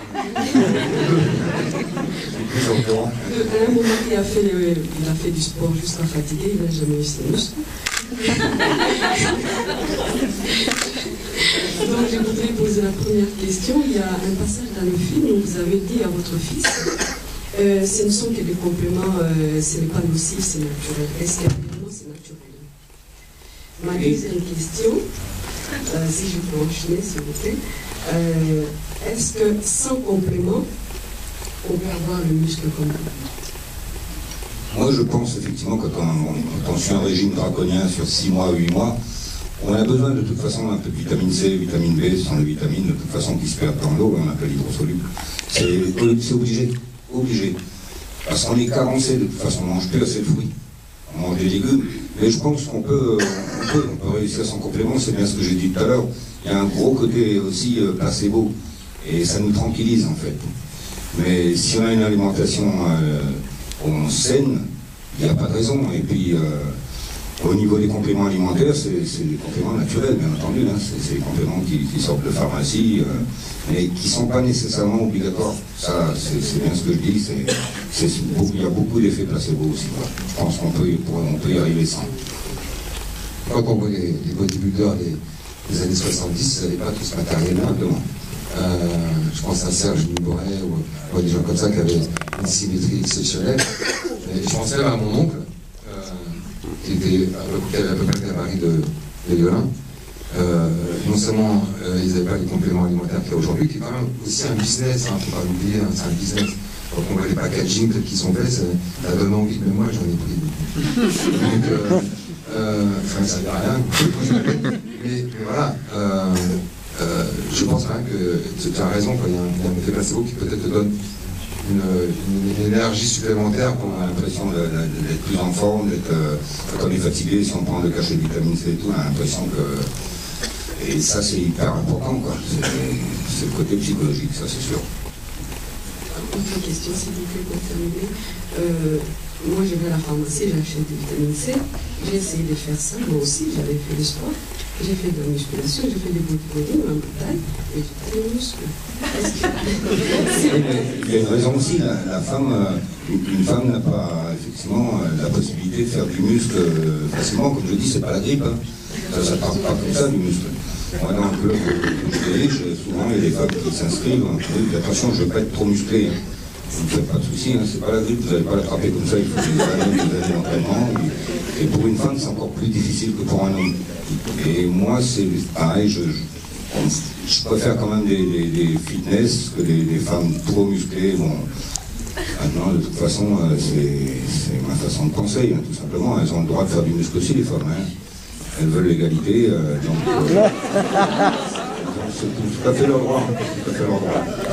À un moment, il a fait du sport jusqu'à fatiguer, il n'a jamais eu ses muscles. Donc je voudrais poser la première question. Il y a un passage dans le film où vous avez dit à votre fils ce ne sont que des compléments, ce n'est pas nocif, c'est naturel. Est-ce qu'évidemment c'est naturel? Ma deuxième question, si je peux enchaîner s'il vous plaît, est-ce que sans complément, on peut avoir le muscle comme vous? Moi je pense effectivement quand on suit un régime draconien sur 6 mois, 8 mois, on a besoin de toute façon un peu de vitamine C, vitamine B, ce sont les vitamines de toute façon qui se perdent dans l'eau, on appelle hydrosoluble. C'est obligé. Parce qu'on est carencé de toute façon, on mange plus assez de fruits, on mange des légumes, mais je pense qu'on peut réussir sans complément, c'est bien ce que j'ai dit tout à l'heure. Il y a un gros côté aussi placebo, et ça nous tranquillise en fait. Mais si on a une alimentation saine, il n'y a pas de raison. Et puis, au niveau des compléments alimentaires, c'est des compléments naturels, bien entendu. Hein. C'est des compléments qui sortent de pharmacie, mais qui ne sont pas nécessairement obligatoires. Ça, c'est bien ce que je dis. Il y a beaucoup d'effets placebo aussi. Quoi. Je pense qu'on peut y arriver sans. Quand on voit les bodybuilders des années 70, ils n'avaient pas tout ce matériel-là. Je pense à Serge Nibouret ou des gens comme ça qui avaient une symétrie exceptionnelle. Et je pensais à mon oncle, qui avait à peu près le gabarit de Yolin. Non seulement ils n'avaient pas les compléments alimentaires qu'il y a aujourd'hui, qui est quand même aussi un business, il ne faut pas l'oublier, hein, c'est un business. Quand on voit les packaging qui sont faits, ça donne envie, mais moi j'en ai pris. Donc, ça ne servait à rien. Mais voilà. Je pense quand même que tu as raison, il y a un effet placebo qui peut-être te donne une énergie supplémentaire. On a l'impression d'être plus en forme, quand on est fatigué, si on prend le cachet de vitamine C et tout, on a l'impression que... Et ça c'est hyper important, quoi. C'est le côté psychologique, ça c'est sûr. Autre question, s'il vous plaît, pour terminer. Moi, je vais à la pharmacie, j'achète des vitamines C. J'ai essayé de faire ça, moi aussi, j'avais fait du sport. J'ai fait de la musculation, j'ai fait des bodybuilding, un peu de taille, et j'ai pas de muscles. Il y a une raison aussi, une femme n'a pas effectivement la possibilité de faire du muscle facilement, comme je dis, c'est pas la grippe. Hein. Ça part pas comme ça, du muscle. Moi, dans le club où je dirige, souvent il y a des femmes qui s'inscrivent, attention, je ne veux pas être trop musclé. Vous ne faites pas de soucis, hein, c'est pas la grippe, vous n'allez pas l'attraper comme ça, il faut des années d'entraînement. Et pour une femme, c'est encore plus difficile que pour un homme. Et moi, c'est pareil, je préfère quand même des fitness que des femmes trop musclées. Bon, maintenant, de toute façon, c'est ma façon de penser, hein, tout simplement. Elles ont le droit de faire du muscle aussi, les femmes. Hein. Elles veulent l'égalité, c'est tout à fait leur droit.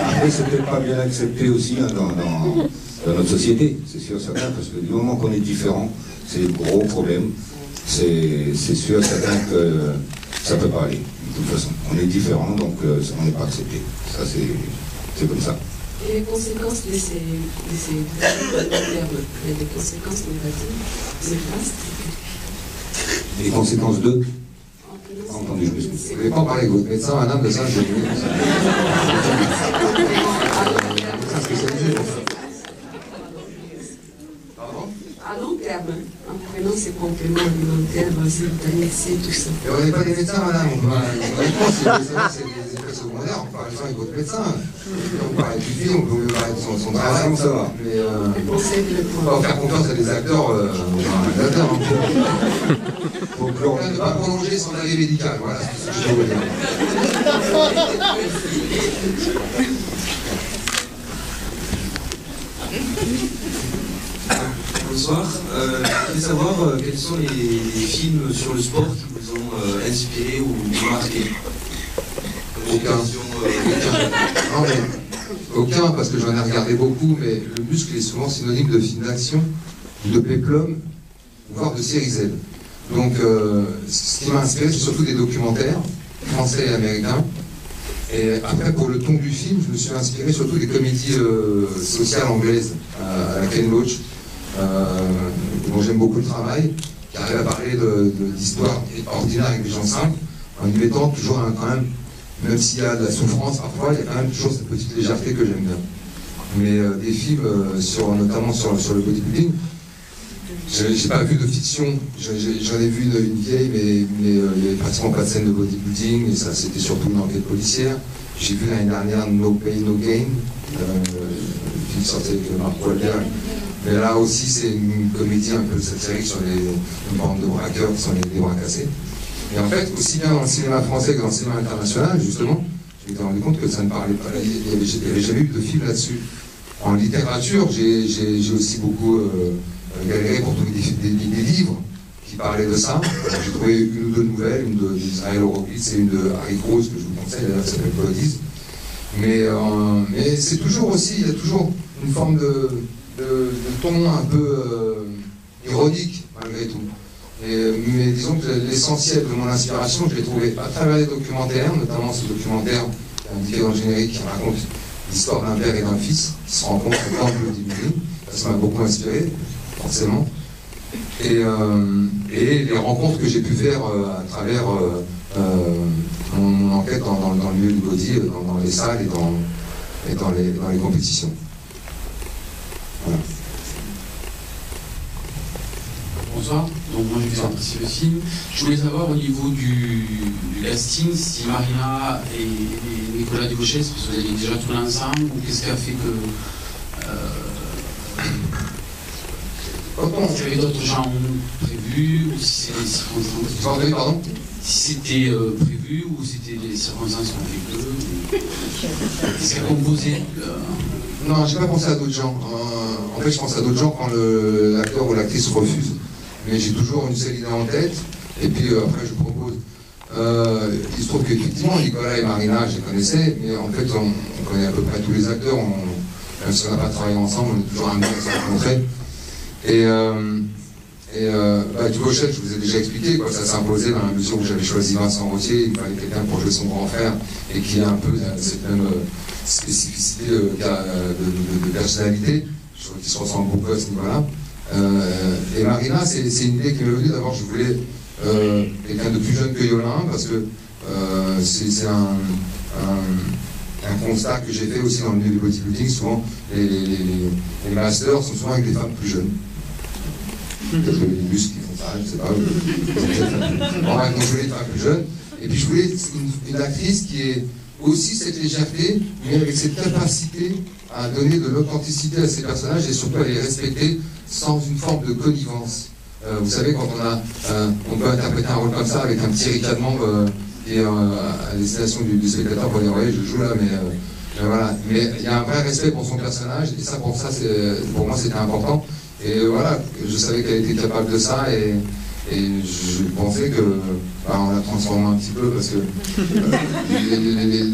Après, c'est peut-être pas bien accepté aussi hein, dans notre société, c'est sûr, certain, parce que du moment qu'on est différent, c'est le gros problème. C'est sûr, certain que ça peut pas aller, de toute façon. On est différent, donc on n'est pas accepté. Ça, c'est comme ça. Et les conséquences de ces termes, il y a des conséquences négatives, néfastes. Les conséquences de... Entendu, je m'excuse. Vous n'avez pas parlé avec votre médecin, madame, de ça, je vais vous dire. À long terme, en prenant ces compléments alimentaires, ces vitamines C, tout ça. Et on n'est pas des médecins, madame. C'est des effets secondaires, on parle avec votre médecin. On parle du film, on peut parler de son travail, ça va. Mais on va faire confiance à des acteurs. Ne pas prolonger son avis médical, voilà, c'est ce que je veux dire. Bonsoir. Je voulais savoir quels sont les films sur le sport qui vous ont inspiré ou marqué. Aucun. Non, mais aucun, parce que j'en ai regardé beaucoup, mais le muscle est souvent synonyme de film d'action, de péplum, voire de série Z. Donc, ce qui m'a inspiré, c'est surtout des documentaires français et américains. Et après, pour le ton du film, je me suis inspiré surtout des comédies sociales anglaises, à la Ken Loach, dont j'aime beaucoup le travail, qui arrive à parler d'histoires ordinaires avec des gens simples, en y mettant toujours quand même même s'il y a de la souffrance parfois, il y a quand même toujours cette petite légèreté que j'aime bien. Mais des films, notamment sur le bodybuilding, j'ai pas vu de fiction, j'en ai vu une vieille, mais il n'y avait pratiquement pas de scène de bodybuilding, et ça c'était surtout une enquête policière. J'ai vu l'année dernière No Pain, No Gain, le film sorti avec Mark Wahlberg. Mais là aussi, c'est une comédie un peu satirique sur une bande de braqueurs qui sont les bras cassés. Et en fait, aussi bien dans le cinéma français que dans le cinéma international, justement, je m'étais rendu compte que ça ne parlait pas, il n'y avait jamais eu de film là-dessus. En littérature, j'ai aussi beaucoup galéré pour trouver des livres qui parlaient de ça. J'ai trouvé une ou deux nouvelles, une d'Israël Horowitz et une de Harry Krause, que je vous conseille, d'ailleurs, qui s'appelle Bodies. Mais c'est toujours aussi, il y a toujours une forme de ton un peu ironique, malgré tout. Mais disons que l'essentiel de mon inspiration, je l'ai trouvé à travers les documentaires, notamment ce documentaire indiqué dans le générique qui raconte l'histoire d'un père et d'un fils qui se rencontrent dans le bodybuilding. Ça m'a beaucoup inspiré, forcément. Et les rencontres que j'ai pu faire à travers mon enquête dans le milieu du body, dans les salles et dans les compétitions. Voilà. Bonsoir, donc moi je vais apprécier le film. Je voulais savoir au niveau du casting si Marina et Nicolas Duvauchès, parce que vous avez déjà tourné ensemble, ou qu'est-ce qui a fait que. S'il y avait d'autres gens prévus, ou si c'est des circonstances. Pardon ? Si c'était prévu, ou c'était des circonstances qui ont fait que. Qu'est-ce qui a composé Non, j'ai pas pensé à d'autres gens. En fait, je pense à d'autres gens quand l'acteur ou l'actrice refuse. Mais j'ai toujours une seule idée en tête, et puis après je propose. Il se trouve qu'effectivement, Nicolas et Marina, je les connaissais, mais en fait, on connaît à peu près tous les acteurs, même si on n'a pas travaillé ensemble, on est toujours amenés à se rencontrer. Duvauchès, je vous ai déjà expliqué, quoi, ça s'imposait dans la mesure où j'avais choisi Vincent Rottier, il fallait quelqu'un pour jouer son grand frère, et qui a un peu cette même spécificité de personnalité, qui se ressemble beaucoup à ce niveau-là. Et Marina, c'est une idée qui m'est venue. D'abord, je voulais quelqu'un de plus jeune que Yolin, parce que c'est un constat que j'ai fait aussi dans le milieu du bodybuilding. Souvent, les masters sont souvent avec des femmes plus jeunes. Peut-être les muscles qui font ça, je ne sais pas. Donc je voulais une femme plus jeune. Et puis je voulais une actrice qui ait aussi cette légèreté, mais avec cette capacité à donner de l'authenticité à ses personnages et surtout à les respecter sans une forme de connivence. Vous savez, quand on peut interpréter un rôle comme ça avec un petit ricanement et à destination du spectateur pour dire ouais, je joue là, mais voilà. Mais il y a un vrai respect pour son personnage et ça, pour moi, c'était important. Et voilà, je savais qu'elle était capable de ça et je pensais que on la transformait un petit peu parce que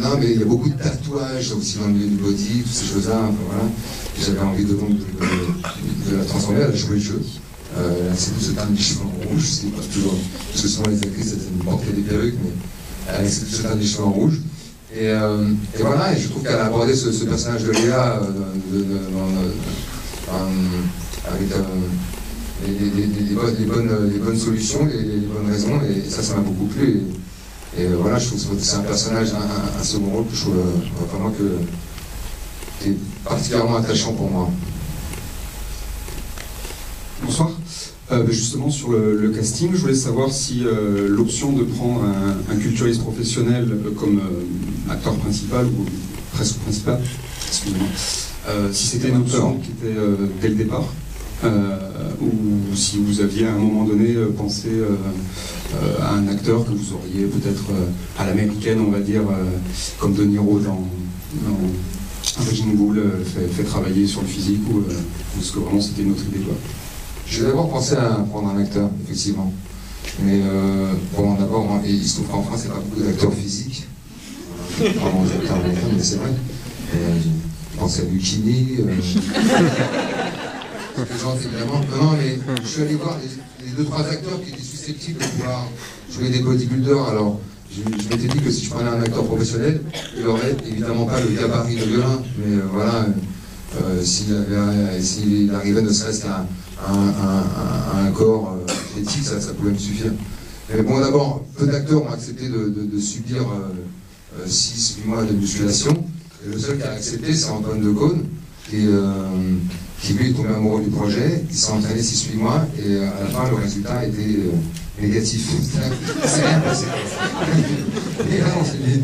non, mais il y a beaucoup de tatouages aussi dans le milieu du body, toutes ces choses-là. Enfin, voilà. J'avais envie de la transformer. Elle a joué le jeu. Elle a accepté de se teindre les cheveux en rouge. C'est pas toujours parce que souvent les actrices elles portaient des perruques, mais elle a accepté de se teindre les cheveux en rouge. Et voilà. Et je trouve qu'elle a abordé ce personnage de Léa avec les bonnes solutions, les bonnes raisons, et ça m'a beaucoup plu. Et voilà, je trouve que c'est un personnage, un second rôle que je trouve vraiment qui est particulièrement attachant pour moi. Bonsoir. Justement, sur le casting, je voulais savoir si l'option de prendre un culturiste professionnel comme acteur principal ou presque principal, excusez-moi, si c'était une option qui était dès le départ. Ou si vous aviez à un moment donné pensé à un acteur que vous auriez peut-être à l'américaine, on va dire, comme De Niro dans Raging Bull, fait travailler sur le physique, ou est-ce que vraiment c'était une autre idée, quoi? J'ai d'abord pensé à prendre un acteur, effectivement. Mais bon, d'abord, il se trouve qu'en France, il n'y a pas beaucoup d'acteurs physiques. Vraiment des acteurs américains, mais c'est vrai. Je pensais à Lucchini. Évidemment. Non, mais je suis allé voir les 2-3 acteurs qui étaient susceptibles de pouvoir jouer des bodybuilders. Alors, je m'étais dit que si je prenais un acteur professionnel, il n'aurait évidemment pas le gabarit de Yolin, mais voilà, s'il arrivait ne serait-ce qu'à un corps athlétique, ça pouvait me suffire. Mais bon, d'abord, peu d'acteurs ont accepté de subir 6-8 mois de musculation. Et le seul qui a accepté, c'est Antoine Decaune, qui lui est tombé amoureux du projet. Il s'est entraîné 6-8 mois et à la fin, le résultat était négatif. C'est rien passé. Et là, on s'est dit,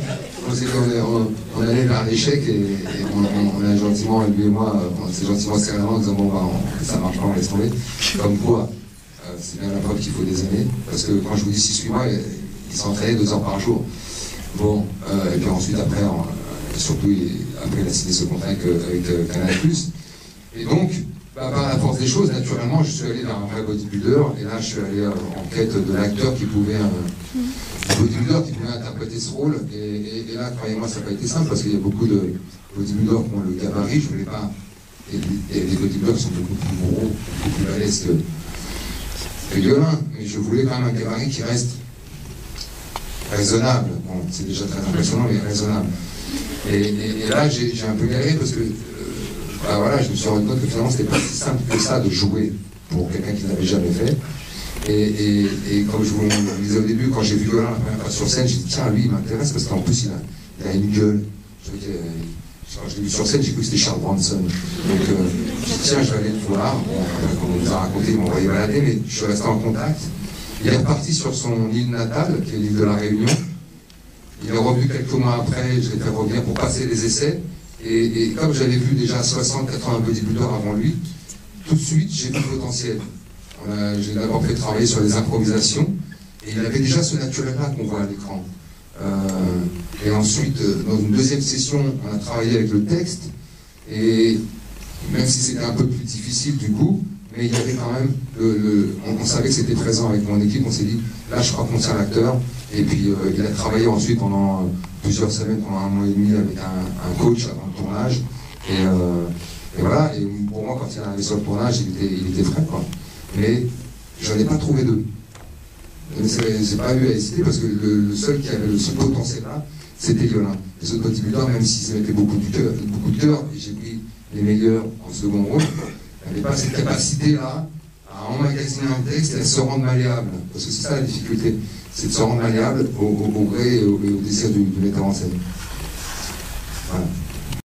on allait vers l'échec et on a gentiment, lui et moi, on s'est gentiment serré la main en disant bon, bah, ça marche pas, on laisse tomber. Comme quoi, c'est bien la preuve qu'il faut des années. Parce que quand je vous dis 6-8 mois, il s'entraînait 2 heures par jour. Bon, et puis ensuite, après, surtout, après, il a signé ce contrat avec Canal+. Et donc, par la force des choses, naturellement, je suis allé vers un vrai bodybuilder, et là, je suis allé en quête de l'acteur qui pouvait, un bodybuilder qui pouvait interpréter ce rôle, et là, croyez-moi, ça n'a pas été simple, parce qu'il y a beaucoup de bodybuilders qui ont le gabarit, je voulais pas, et les bodybuilders sont beaucoup plus gros, beaucoup plus balèzes que Yolin, mais je voulais quand même un gabarit qui reste raisonnable. Bon, c'est déjà très impressionnant, mais raisonnable. Et là, j'ai un peu galéré parce que bah voilà, je me suis rendu compte que finalement, c'était pas si simple que ça de jouer pour quelqu'un qui n'avait jamais fait. Et comme je vous le disais au début, quand j'ai vu Yolin la première fois sur scène, j'ai dit tiens, lui, il m'intéresse parce qu'en plus, il a une gueule. Quand je l'ai vu sur scène, j'ai cru que c'était Charles Bronson. Donc, j'ai dit tiens, je vais aller le voir. Bon, quand on nous a raconté, ils m'ont envoyé balader, mais je suis resté en contact. Il est reparti sur son île natale, qui est l'île de la Réunion. Il est revenu quelques mois après, je l'ai fait revenir pour passer les essais. Et comme j'avais vu déjà 60-80 bodybuilders avant lui, tout de suite, j'ai vu le potentiel. J'ai d'abord fait travailler sur les improvisations, et il avait déjà ce naturel-là qu'on voit à l'écran. Et ensuite, dans une deuxième session, on a travaillé avec le texte, et même si c'était un peu plus difficile du coup, mais il y avait quand même, on savait que c'était présent avec mon équipe, on s'est dit, là je crois qu'on tient l'acteur, et puis il a travaillé ensuite pendant plusieurs semaines, pendant 1 mois et demi avec un coach avant le tournage, et voilà, et pour moi quand il est arrivé sur le tournage, il était frais quoi, mais j'en ai pas trouvé deux. J'ai pas eu à hésiter parce que le seul qui avait ce potentiel-là, c'était Yolin. Les autres bodybuilders, même s'ils se mettaient beaucoup de cœur, et j'ai pris les meilleurs en second rôle, n'avait pas cette capacité-là à emmagasiner un texte et à se rendre malléable. Parce que c'est ça la difficulté, c'est de se rendre malléable au gré et au désir du metteur en scène. Voilà.